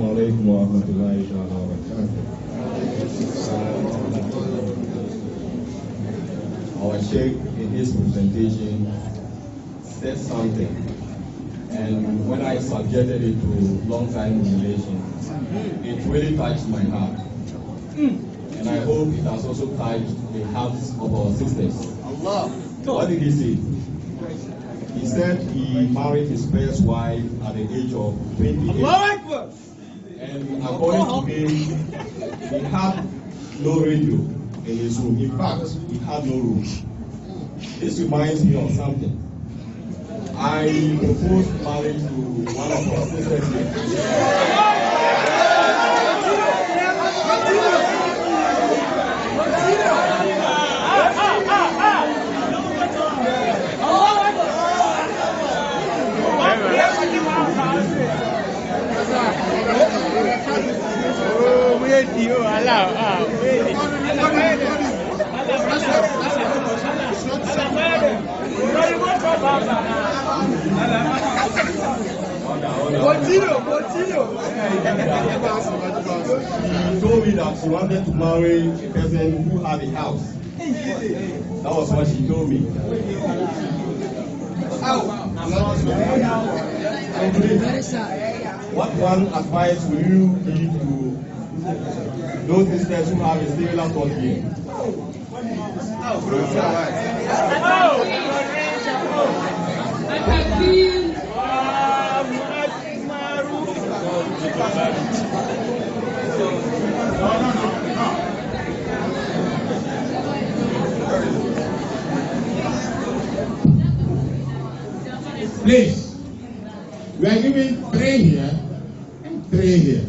Assalamu alaikum wa rahmatullahi wa barakatuh. Our Sheikh in his presentation said something, and when I subjected it to long-time relations, it really touched my heart. And I hope it has also touched the hearts of our sisters. What did he say? He said he married his first wife at the age of 28. And according to him, he had no radio in his room. In fact, he had no room. This reminds me of something. I proposed marriage to one of our sisters here. She told me that she wanted to marry a person who had a house. That was what she told me. What one advice will you give to those sisters who have a similar thought here? Please, we are giving 3 here and 3 here.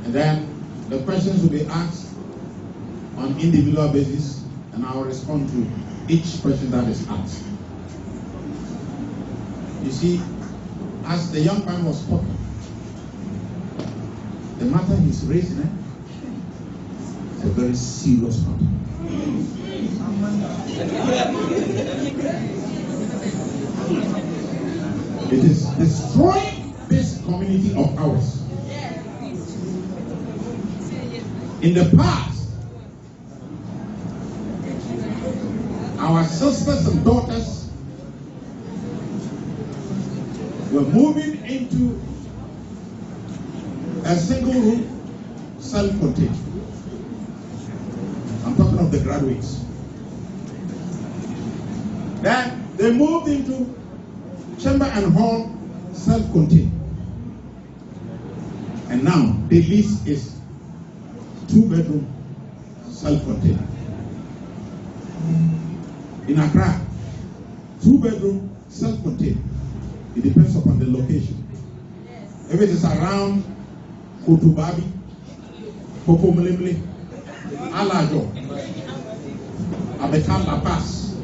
And then the questions will be asked on individual basis, and I will respond to each question that is asked. You see, as the young man was talking, the matter he's raising is a very serious matter. It is destroying this community of ours. In the past, our sisters and daughters were moving into a single room, self-contained. I'm talking of the graduates. Then they moved into chamber and hall, self-contained. And now the list is 2-bedroom, self-contained. In Accra, 2-bedroom, self-contained. It depends upon the location. If it is around Kotubabi, Popomelemle, Alajo, Abekan La Paz,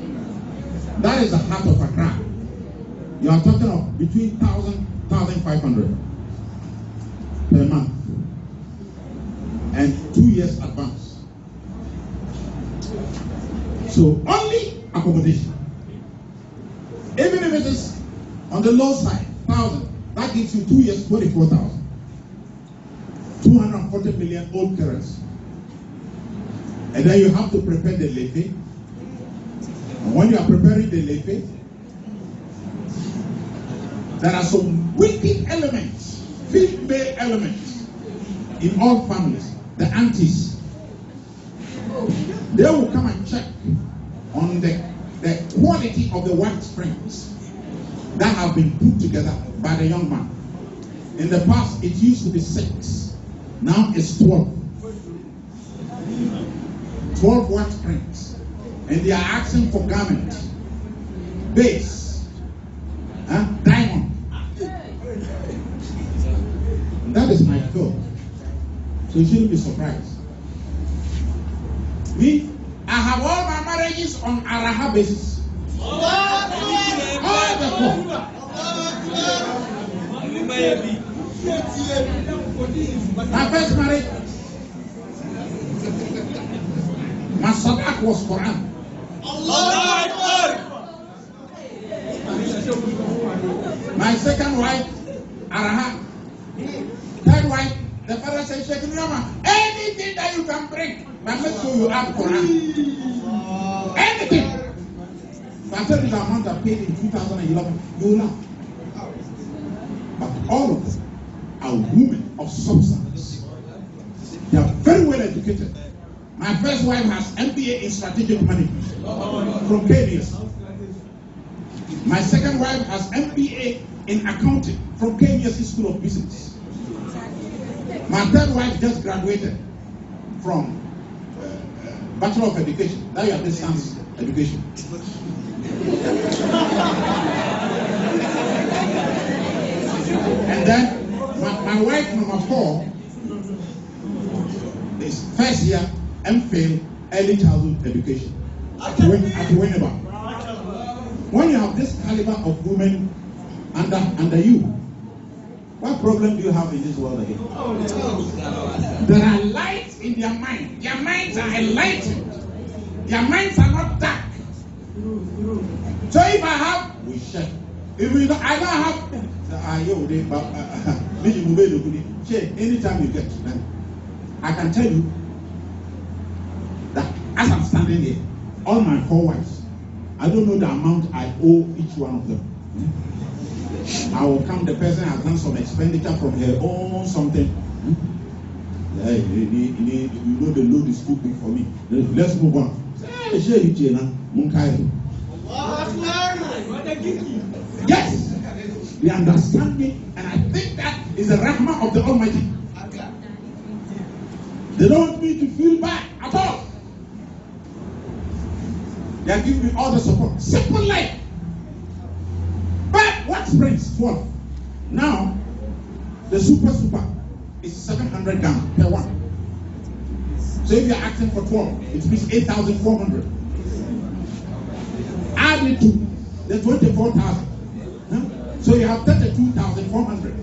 that is the heart of Accra. You are talking of between 1,000 and 1,500 per month, and 2 years advance. So only accommodation. Even if it is on the low side, 1,000, that gives you 2 years, 24,000. 240 million old currency. And then you have to prepare the levy. And when you are preparing the levy, there are some wicked elements, female elements in all families. The aunties, they will come and check on the quality of the wax springs that have been put together by the young man. In the past, it used to be 6. Now it's 12. 12 wax springs. And they are asking for garment, base, diamond. And that is my thought. So you shouldn't be surprised. I have all my marriages on Araha basis. All the four. My first marriage, my sadak was Quran. My second wife, Araha, But make sure you add Quran. Anything. If I tell you the amount I paid in 2011, you will laugh. But all of them are women of substance. They are very well educated. My first wife has MBA in strategic management from KBS. My second wife has MBA in accounting from KBS School of Business. My third wife just graduated from Bachelor of Education. Now you have distance education. And then my wife number 4 is first year MPhil early childhood education at Winneba. When you have this caliber of women under you, what problem do you have in this world again? There are lights in their mind. Their minds are enlightened. Their minds are not dark. So if I have, we share. If we don't, I don't have. Anytime you get to them, I can tell you that as I'm standing here, all my 4 wives, I don't know the amount I owe each one of them. I will come, the person has done some expenditure from her own something. You know the load is too big for me. Let's move on. Yes, they understand me, and I think that is the rahmah of the Almighty. They don't want me to feel bad at all. They are giving me all the support. Simple life. But what springs? 12. Now, the super is 700 Ghana per one. So if you are asking for 12, it means 8,400. Add it to the 24,000. Huh? So you have 32,400.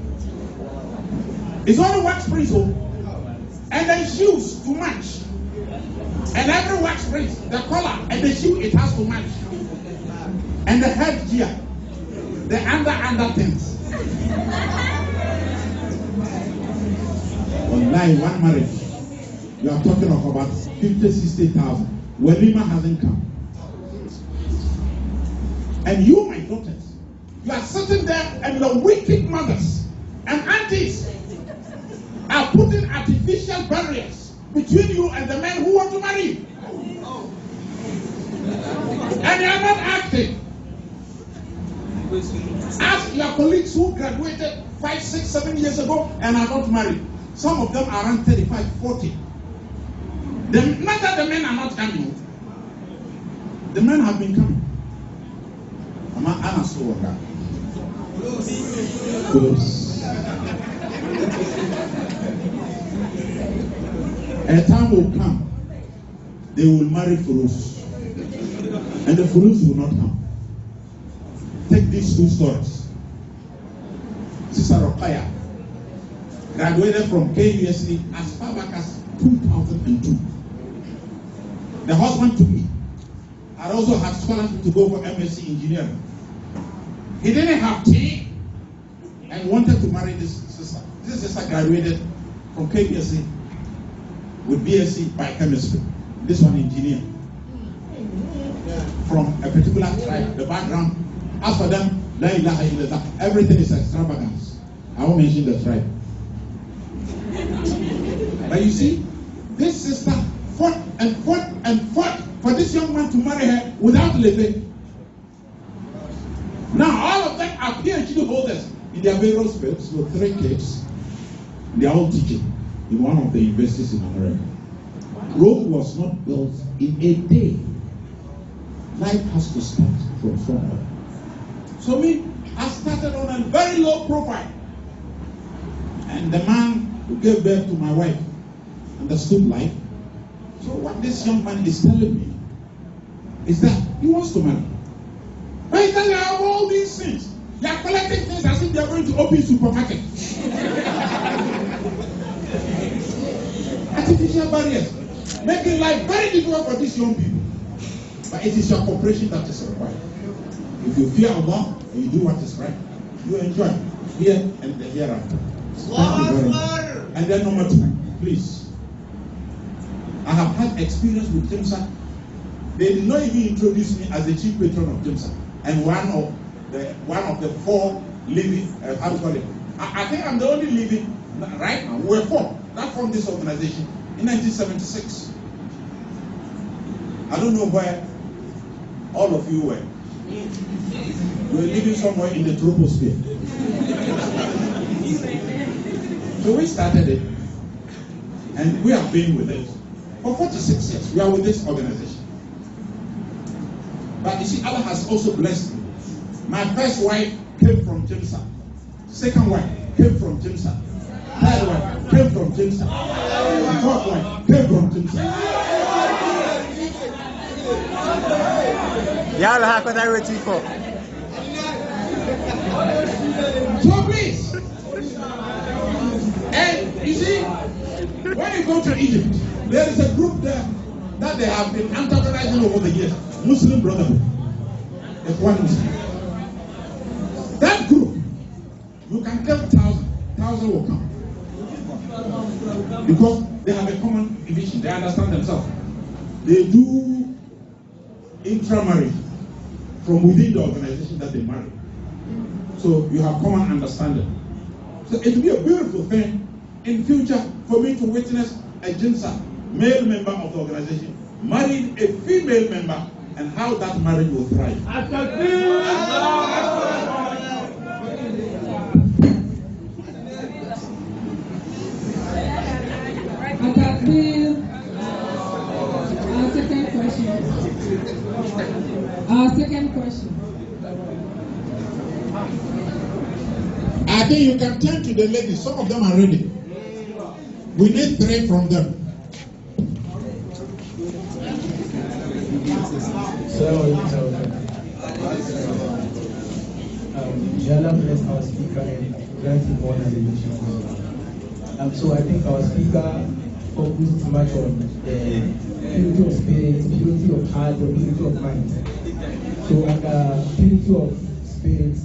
It's only wax springs, and then shoes to match. And every wax springs, the collar and the shoe, it has to match. And the head gear. The under things. Online, one marriage, you are talking of about 50,000-60,000. Walima hasn't come. And you, my daughters, you are sitting there, and the wicked mothers and aunties are putting artificial barriers between you and the men who want to marry you. And they are not acting. Ask your colleagues who graduated 5, 6, 7 years ago and are not married. Some of them are around 35, 40. Not that the men are not coming. The men have been coming. A time will come, they will marry Furus, and the Furus will not come. Take these 2 stories. Sister Rokaya graduated from KUSC as far back as 2002. The husband to me had also had scholarship to go for MSc engineering. He didn't have tea and wanted to marry this sister. This sister graduated from KUSC with BSc biochemistry. This one engineer. From a particular tribe, the background. As for them, la ilaha illallah, everything is extravagance. I won't mention the tribe. But you see, this sister fought for this young man to marry her without levy. Now all of them are PhD holders in their various fields with 3 kids. They are all teaching in one of the universities in America. Rome was not built in a day. Life has to start from somewhere. So me, I started on a very low profile. And the man who gave birth to my wife understood life. So what this young man is telling me is that he wants to marry. But he tells you have all these things. They are collecting things as if they are going to open supermarket. Artificial barriers, making life very difficult for these young people. But it is your cooperation that is required. If you fear Allah and you do what is right, you enjoy here and the hereafter. Thank you very much. And then number 2, please. I have had experience with TIMSA. They did not even introduce me as the chief patron of TIMSA. And one of the four living, how do you call it? I think I'm the only living right now. We're four that formed this organization in 1976. I don't know where all of you were. You were living somewhere in the troposphere. So we started it, and we have been with it for 46 years. We are with this organization. But you see, Allah has also blessed me. My first wife came from TIMSA. Second wife came from TIMSA. Third wife came from TIMSA. Fourth wife came from TIMSA. So please, and you see, when you go to Egypt, there is a group there that they have been antagonizing over the years, Muslim Brotherhood. It's one Muslim. That group, you can tell 1,000 will come. Because they have a common vision, they understand themselves. They do intramarriage from within the organization that they marry. So you have common understanding. So it will be a beautiful thing in future for me to witness a Jinsa, male member of the organization, marrying a female member, and how that marriage will thrive. Our second question. I think you can turn to the ladies. Some of them are ready. We need 3 from them. Jala bless our speaker and grant him more knowledge. So I think our speaker focused too much on the purity of spirit, purity of heart, or purity of mind. So under purity of spirit,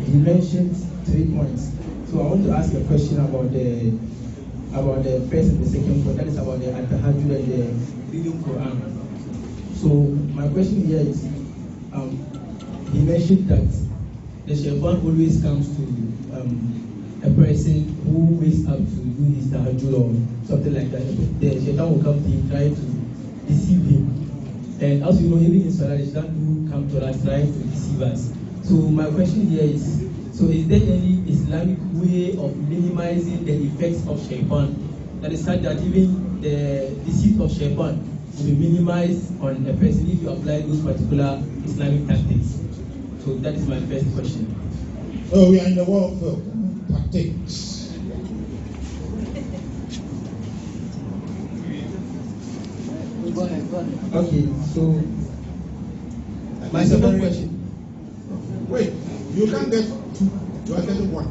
he mentioned 3 points. So I want to ask a question about the first and the second point. That is about the At-Tahajjud and the reading Quran. So my question here is, he mentioned that the shaitan always comes to a person who wakes up to do his tahajjud or something like that. The shaitan will come to him, try to deceive him. And as you know, even in Salah, the shaitan will come to us, trying to deceive us. So my question here is, so is there any Islamic way of minimizing the effects of shaitan? That is such that even the deceit of shaitan will be minimized on a person if you apply those particular Islamic tactics. So that is my first question. So we are in the world of tactics. Go ahead. Okay, so my second question. Wait, you can't get 2. You are getting 1.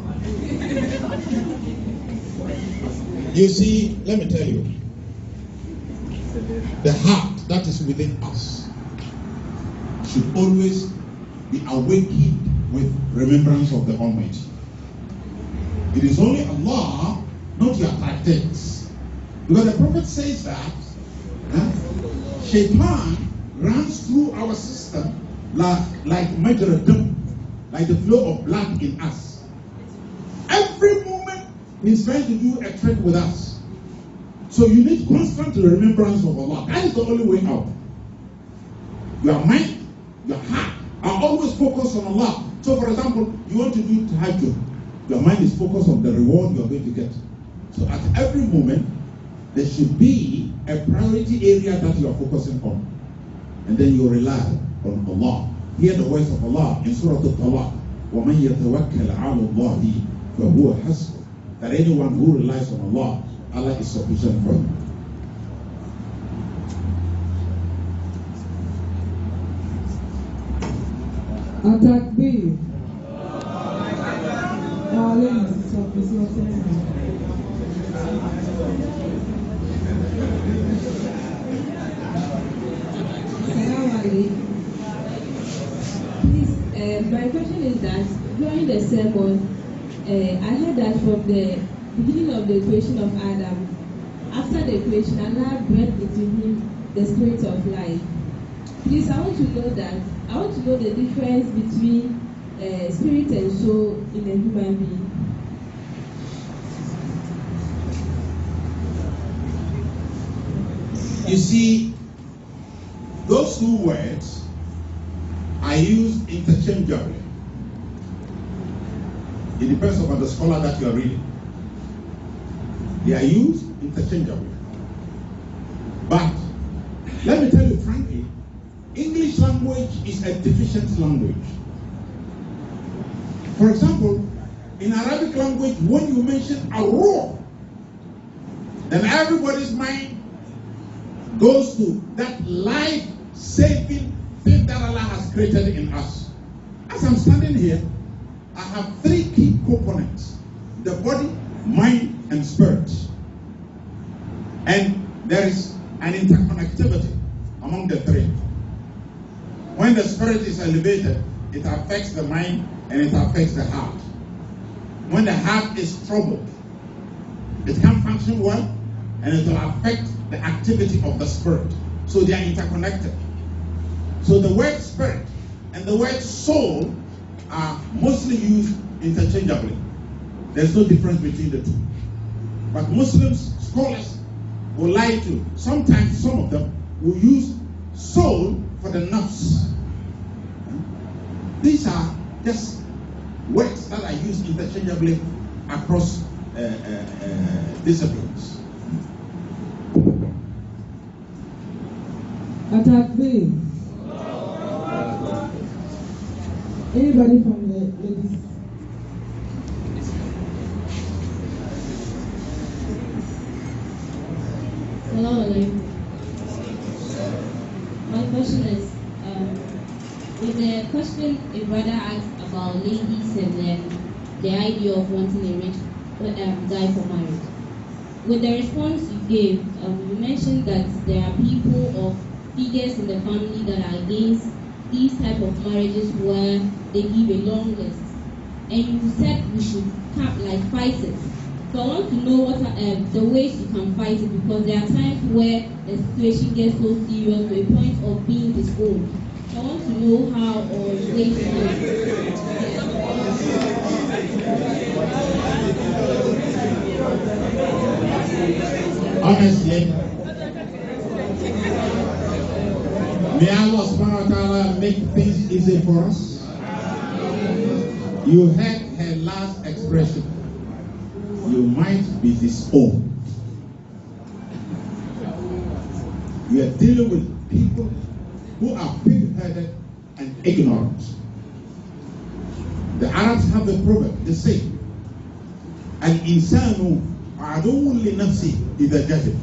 You see, let me tell you, the heart that is within us should always be awakened with remembrance of the Almighty. It is only Allah, not your tactics. Because the Prophet says that Shaitan runs through our system like majradim, like the flow of blood in us. Every moment he's trying to do a trick with us. So you need constant remembrance of Allah. That is the only way out. Your mind, your heart are always focused on Allah. So for example, you want to do tahajjud. Your mind is focused on the reward you are going to get. So at every moment, there should be a priority area that you are focusing on. And then you rely on Allah. Hear the voice of Allah in Surah Al-Talaq. وَمَنْ يَتَوَكَّلْ عَلَى اللَّهِ فَهُوَ حَسْبُهُ. That anyone who relies on Allah, Allah is sufficient for him. At-Takbir. Please, my question is that during the sermon, I heard that from the beginning of the creation of Adam, after the creation, Allah breathed into him the spirit of life. Please, I want to know the difference between spirit and soul in a human being. You see, those two words are used interchangeably. It depends upon the scholar that you are reading. They are used interchangeably. But let me tell you frankly, English language is a deficient language. For example, in Arabic language, when you mention ar-ruh, then everybody's mind goes to that life-saving thing that Allah has created in us. As I'm standing here, I have three key components: the body, mind, and spirit. And there is an interconnectivity among the three. When the spirit is elevated, it affects the mind and it affects the heart. When the heart is troubled, it can't function well and it will affect the activity of the spirit. So they are interconnected. So the word spirit and the word soul are mostly used interchangeably. There's no difference between the two. But Muslims, scholars, will lie to. Sometimes some of them will use soul for the nafs. These are just words that are used interchangeably across disciplines. Attack B. Anybody from the ladies? Hello. My question is, with the question a brother asked about ladies and the idea of wanting a rich guy for marriage. With the response you gave, you mentioned that there are people or figures in the family that are against these type of marriages where they give a long list. And you said we should fight it. So I want to know what are the ways you can fight it, because there are times where the situation gets so serious to a point of being disowned. So I want to know how or ways to do it. Honestly, may Allah subhanahu wa ta'ala make things easy for us. You heard her last expression. You might be disowned. We are dealing with people who are pig-headed and ignorant. The Arabs have a proverb. They say, "Al-insanu aduwwun li nafsi idha jahil."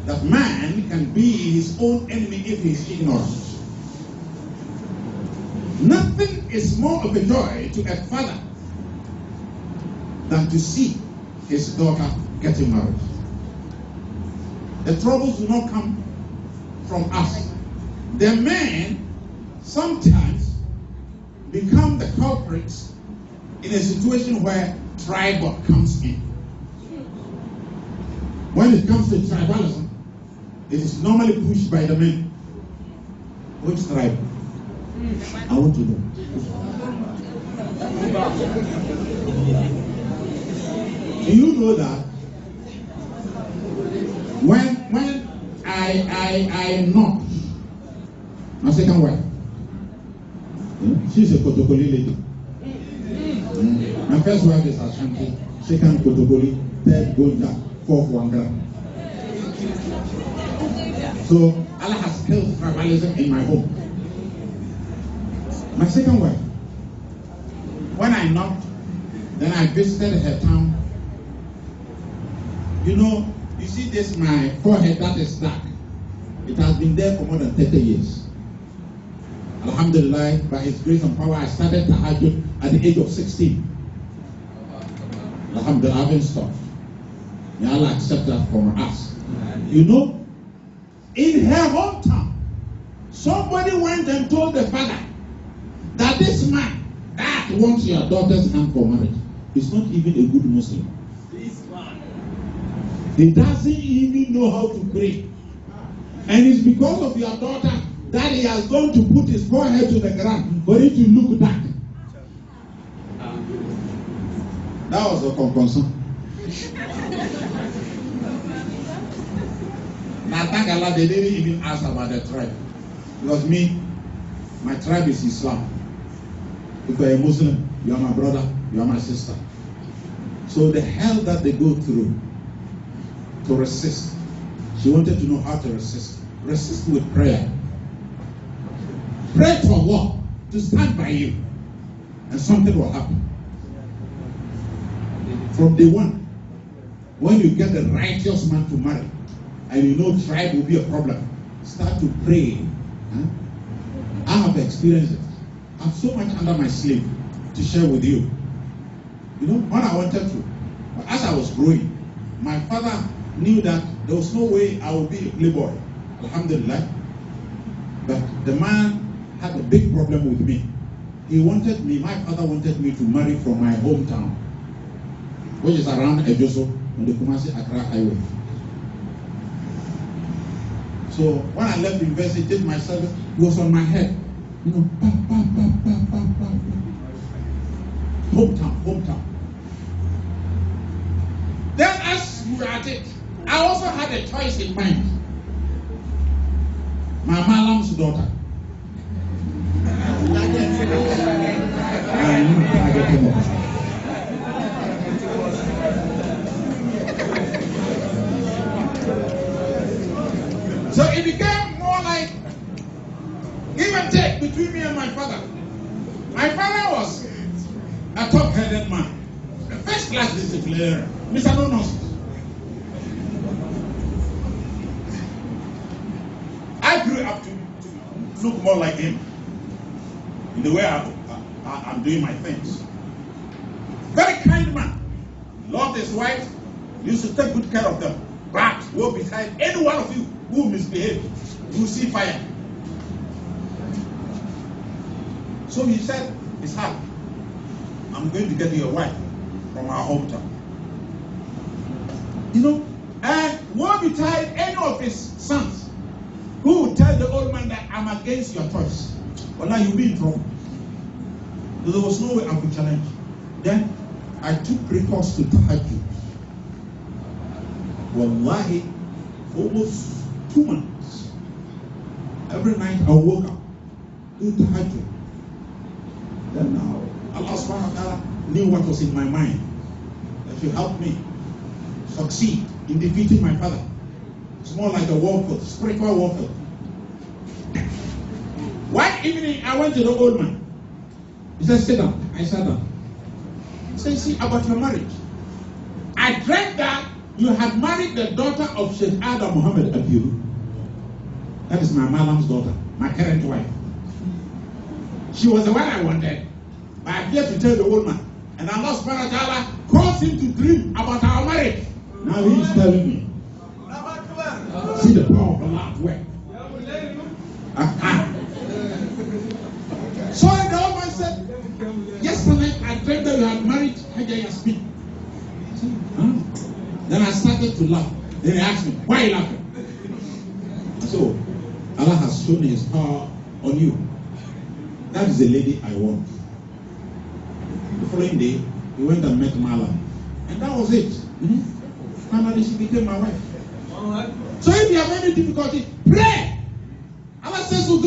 That man can be his own enemy if he is ignorant. Nothing is more of a joy to a father than to see his daughter getting married. The troubles do not come from us. The men sometimes become the culprits in a situation where tribal comes in. When it comes to tribalism, it is normally pushed by the men. Which tribe? I want to know. Do you know that when I knock my second wife, she's a Kotokoli lady. My first wife is Ashanti, second Kotokoli, third Golda, fourth Wanga. So Allah has killed tribalism in my home. My second wife, when I knocked, then I visited her town. You know, you see this, my forehead that is dark. It has been there for more than 30 years. Alhamdulillah, by His grace and power, I started tahajjud at the age of 16. Alhamdulillah, I haven't stopped. May Allah accept that from us. You know, in her hometown, somebody went and told the father that this man that wants your daughter's hand for marriage is not even a good Muslim. He doesn't even know how to pray. And it's because of your daughter that he has gone to put his forehead to the ground for him to look back. That was a concern. Now thank Allah they didn't even ask about the tribe. Because me, my tribe is Islam. If you're a Muslim, you are my brother, you are my sister. So the hell that they go through to resist. She wanted to know how to resist. Resist with prayer. Pray for what? To stand by you. And something will happen. From day one, when you get the righteous man to marry, and you know tribe will be a problem, start to pray. Huh? I have experienced it. I have so much under my sleeve to share with you. You know, when I wanted to, but as I was growing, my father knew that there was no way I would be a playboy. Alhamdulillah. But the man had a big problem with me. He wanted me, my father wanted me to marry from my hometown, which is around Ejoso on the Kumasi Accra Highway. So when I left university, did my service, it was on my head. You know, hometown. Then as we were at it, I also had a choice in mind. My Malam's daughter. So it became more like give and take between me and my father. My father was a top-headed man, a first-class disciplinarian, Mr. No Nonsense. I grew up to look more like him in the way I'm doing my things. Very kind man, loved his wife, used to take good care of them. But woe betide any one of you who misbehave, you will see fire. So he said, Ishaak, I'm going to get you a wife from our hometown. You know, and woe betide any of his sons who would tell the old man that I'm against your choice. Well, now you'll be in trouble. There was no way I could challenge. Then I took recourse to tahajjud. Wallahi, for almost 2 months, every night I woke up, do tahajjud. Then now, Allah subhanahu wa ta'ala knew what was in my mind. That should help me succeed in defeating my father. It's more like a warfare, spiritual warfare. One evening, I went to the old man. He said, sit down. I sat down. He said, see, about your marriage. I dreamt that you had married the daughter of Sheikh Adam Muhammad Abiru. That is my Malam's daughter, my current wife. She was the one I wanted. But I feared to tell the old man. And Allah subhanahu wa ta'ala caused him to dream about our marriage. Now he is telling me. See the power of Allah at work. So the old man said, yesterday I dreamt that you had married Hajar Yasmin. Then I started to laugh. Then he asked me, why are you laughing? So, Allah has shown his power on you. That is the lady I want. The following day, he went and met Mala. And that was it. Finally, she became my wife. So if you have any difficulty, pray. Allah says, call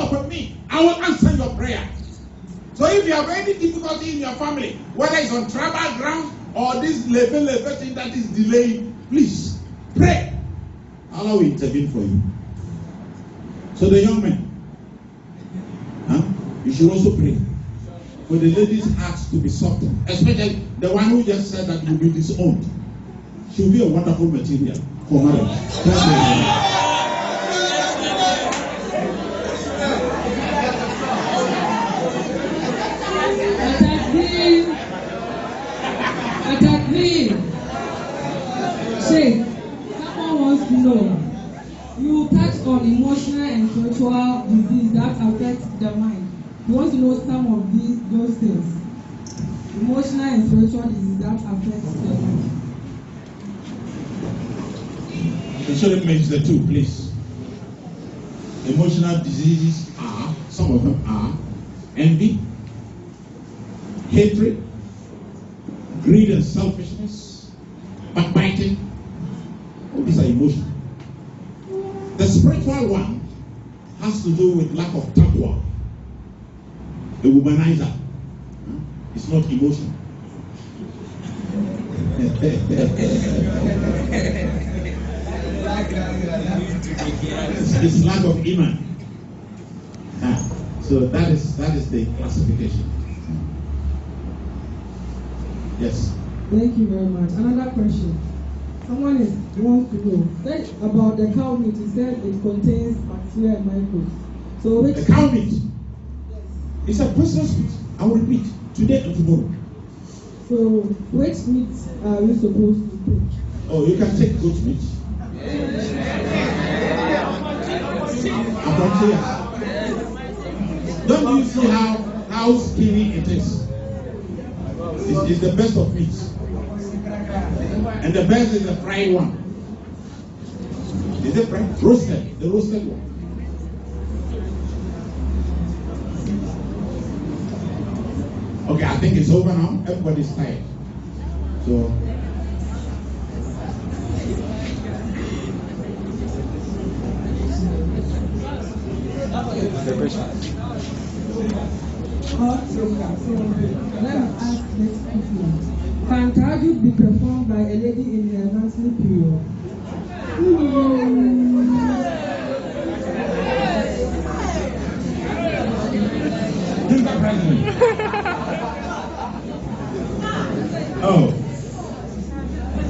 upon me. I will answer your prayer. So if you have any difficulty in your family, whether it's on tribal ground or this level thing that is delaying, please pray. Allah will intervene for you. So the young men, you should also pray for the ladies' hearts to be softened, especially the one who just said that will be disowned. She will be a wonderful material for marriage. Sheikh, someone wants to know, you touch on emotional and spiritual disease that affects the mind. You want to know some of those things. emotional and spiritual disease that affect them. You shouldn't mix the two, please. Emotional diseases are, some of them are, envy, hatred, greed and selfishness, backbiting. All these are emotions. The spiritual one has to do with lack of taqwa, a womanizer. It's not emotion. It's lack of iman. So that is the classification. Yes. Thank you very much. Another question. Someone wants to know about the cow meat. He said it contains bacteria and microbes. So which the cow meat? Yes. It's a poisonous meat. I will repeat today and tomorrow. So which meat are we supposed to take? Oh, you can take goat meat. Don't you see how skinny it is? It's the best of meats. And the best is the fried one. Is it fried? Roasted. The roasted one. Okay, I think it's over now. Everybody's tired. So the question. So let me ask this question. Can tahajjud be performed by a lady in her monthly period? Oh,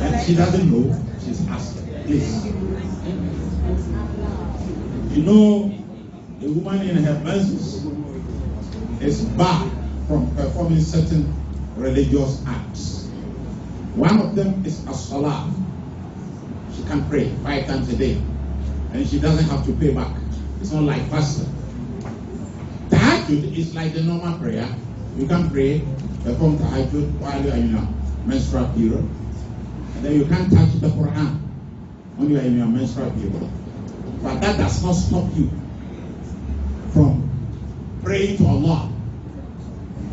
and she doesn't know. She's asking. Please. You know, a woman in her menses is barred from performing certain religious acts. One of them is a salah. She can pray 5 times a day, and she doesn't have to pay back. It's not like fasting. Tahajjud is like the normal prayer. You can pray, perform tahajjud while you are in a menstrual period, and then you can't touch the Quran when you are in your menstrual period. But that does not stop you from praying to Allah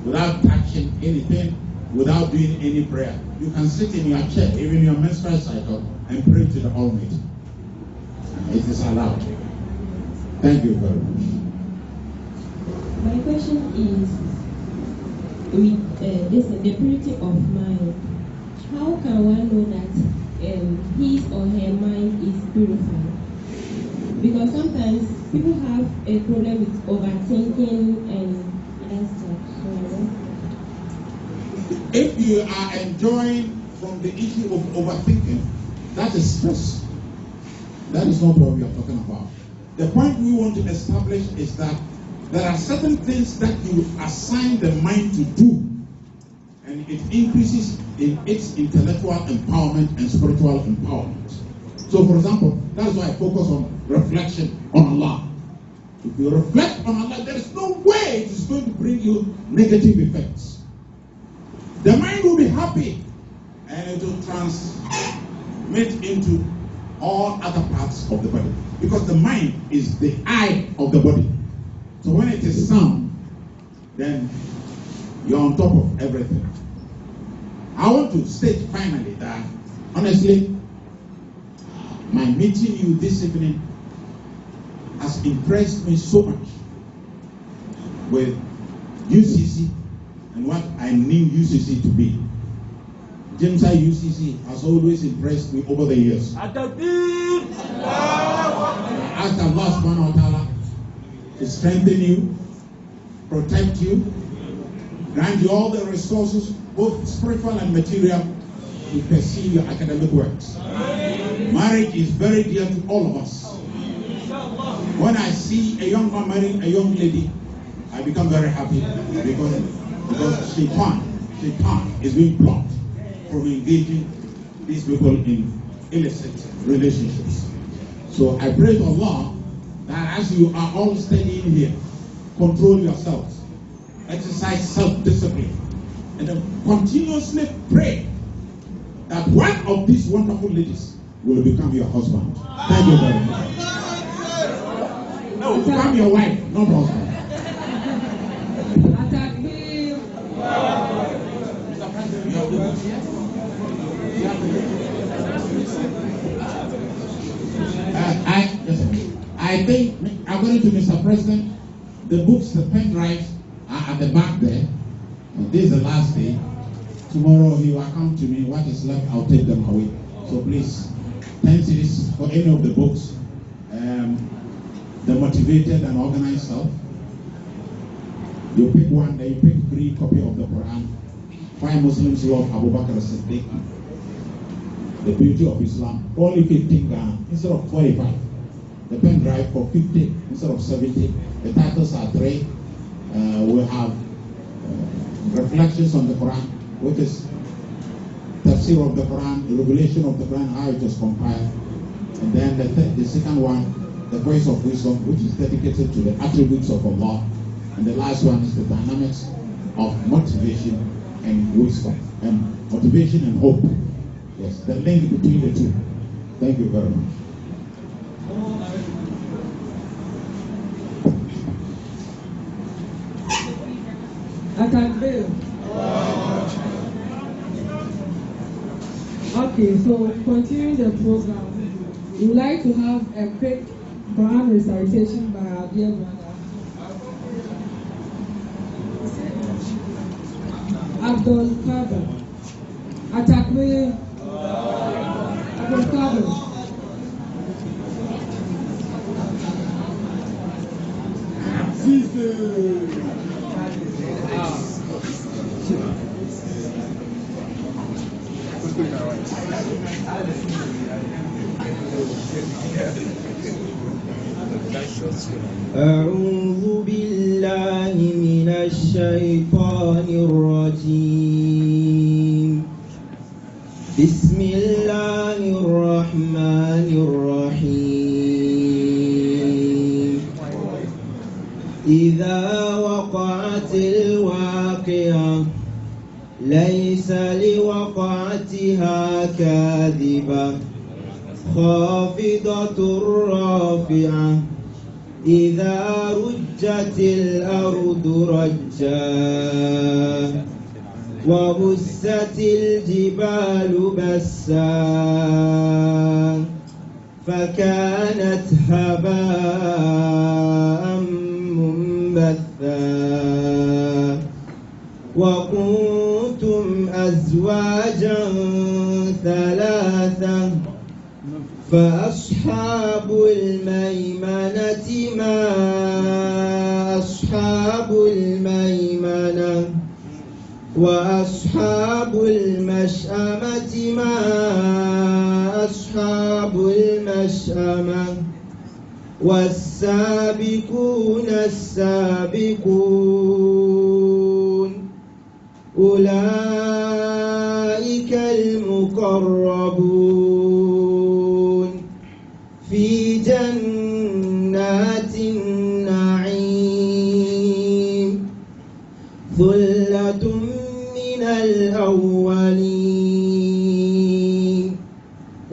without touching anything, without doing any prayer. You can sit in your chair, even your menstrual cycle, and pray to the Almighty. It is allowed. Thank you very much. My question is, with the purity of mind, how can one know that his or her mind is purified? Because sometimes people have a problem with overthinking and other stuff. If you are enjoying from the issue of overthinking, that is stress. That is not what we are talking about. The point we want to establish is that there are certain things that you assign the mind to do, and it increases in its intellectual empowerment and spiritual empowerment. So, for example, that is why I focus on reflection on Allah. If you reflect on Allah, there is no way it is going to bring you negative effects. The mind will be happy, and it will transmit into all other parts of the body, because the mind is the eye of the body. So when it is sound, then you're on top of everything. I want to state finally that, honestly, my meeting you this evening has impressed me so much with UCC and what I knew UCC to be. Jamesa UCC has always impressed me over the years. I ask Allah subhanahu wa ta'ala to strengthen you, protect you, grant you all the resources, both spiritual and material, to pursue your academic works. Marriage is very dear to all of us. When I see a young man marrying a young lady, I become very happy because Shaitan is being blocked from engaging these people in illicit relationships. So I pray to Allah that as you are all studying here, control yourselves, exercise self-discipline, and then continuously pray that one of these wonderful ladies will become your husband. Thank you very much. No, become your wife, not husband. I think, according to Mr. President, the books, the pen drives are at the back there. And this is the last day. Tomorrow he will come to me. What is left, I'll take them away. So please, 10 cities for any of the books. The motivated and organized self. You pick one, then you pick 3 copies of the Quran. 5 Muslims love Abu Bakr as-Siddiq. The beauty of Islam. Only 15 Ghana instead of 45. The pen drive for 50 instead of 70. The titles are 3. We have reflections on the Quran, which is tafsir of the Quran, the revelation of the Quran, how it was compiled. And then the second one, the voice of wisdom, which is dedicated to the attributes of Allah. And the last one is the dynamics of motivation and wisdom, and motivation and hope. Yes, the link between the two. Thank you very much. Okay, so continuing the program, we would like to have a quick Quran recitation by our dear brother Abdul Kader. Atakwe Abdul Kader. أعوذ بالله من الشيطان الرجيم. بسم الله الرحمن الرحيم. إذا وقعت الواقعة ليس لوقعتها كاذبة خافضة رافعة إذا رجت الأرض رجا وبست الجبال بسا فكانت هباء منبثا وكنتم أزواجا ثلاثة فأصحاب الميمنة ما أصحاب الميمنة وأصحاب المشأمة ما أصحاب المشأمة والسابقون السابقون أولئك المقربون في جنات النعيم ثلة من الأولين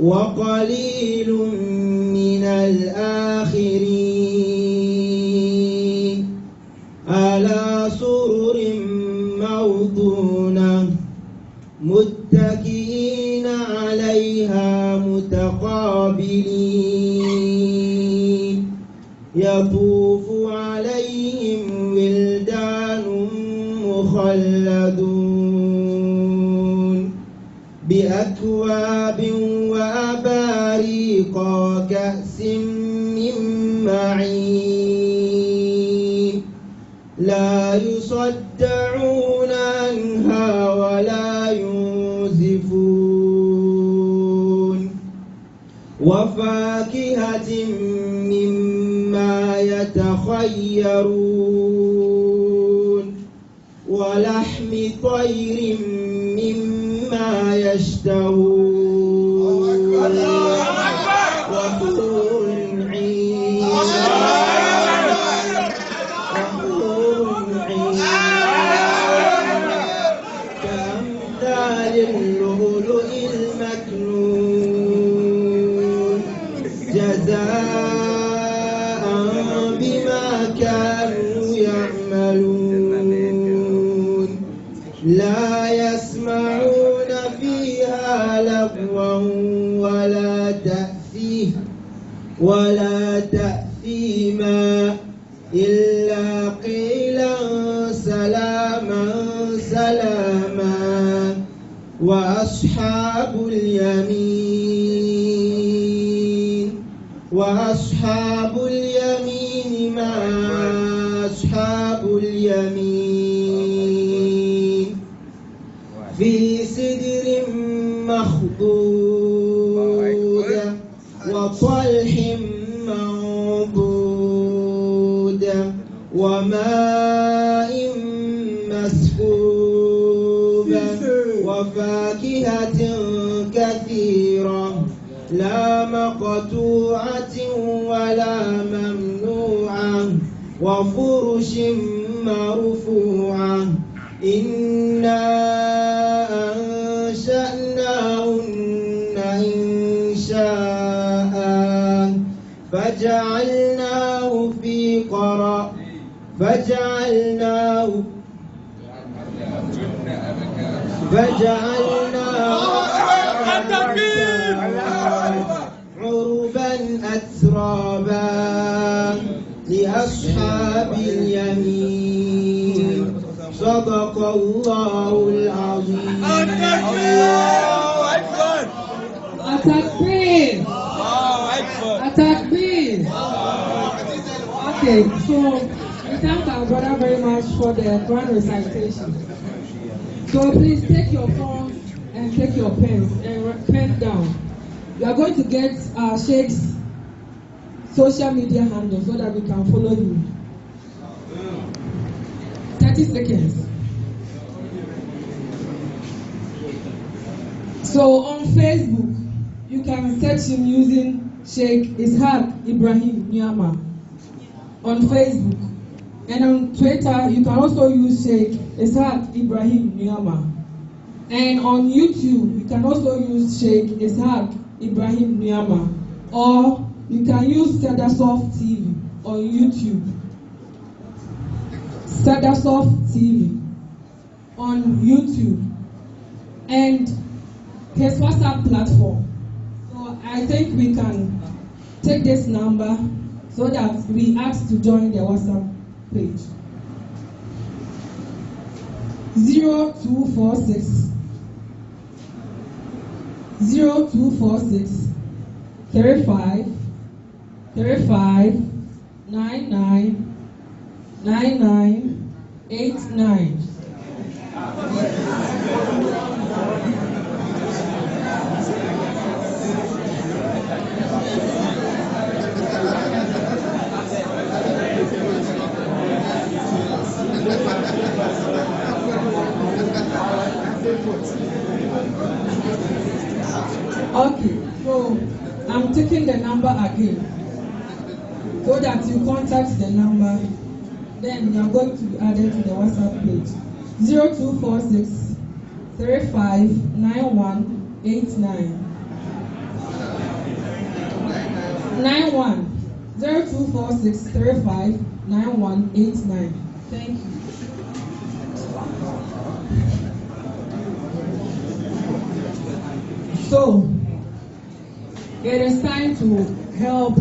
وقليل من الآخرين على سرر موضونة متكئين عليها متقابلين يطوف عليهم ولدان مخلدون بأكواب وأباريق كأس من معين لا يصدعون عنها ولا ينزفون وفاكهة مما يتخيرون ولحم طير مما يشتهون وحور عين جزاء بما كانوا يعملون لا يسمعون فيها لغوا ولا تأثيما إلا قيلا سلاما سلاما وأصحاب اليمين ما أصحاب اليمين في سدر مخضود وطلح منضود وماء مسكوب وفاكهة كثيرة لا مقطوعة ولا ممنوعة وفرش مرفوعة إنا أنشأناهن إنشاء فجعلناه عربا أترابا لأصحاب اليمين صدق الله العظيم. Atakbir. Okay, so we thank our brother very much for the Quran recitation. So please take your phones and take your pens and pen down. You are going to get Sheikh's social media handle so that we can follow you. 30 seconds. So on Facebook, you can search him using Sheikh Ishaak Ibrahim Nuamah on Facebook. And on Twitter, you can also use Sheikh Ishaak Ibrahim Nuamah. And on YouTube, you can also use Sheikh Ishaak Ibrahim Nuamah. Or you can use SEDASORF TV on YouTube. SEDASORF TV on YouTube. And his WhatsApp platform. So I think we can take this number so that we ask to join the WhatsApp page. 0246 35 99 89. Okay, so I'm taking the number again so that you contact the number, then you are going to be added to the WhatsApp page. 0246 35 9189 0246 35 9189. Thank you. So, it is time to help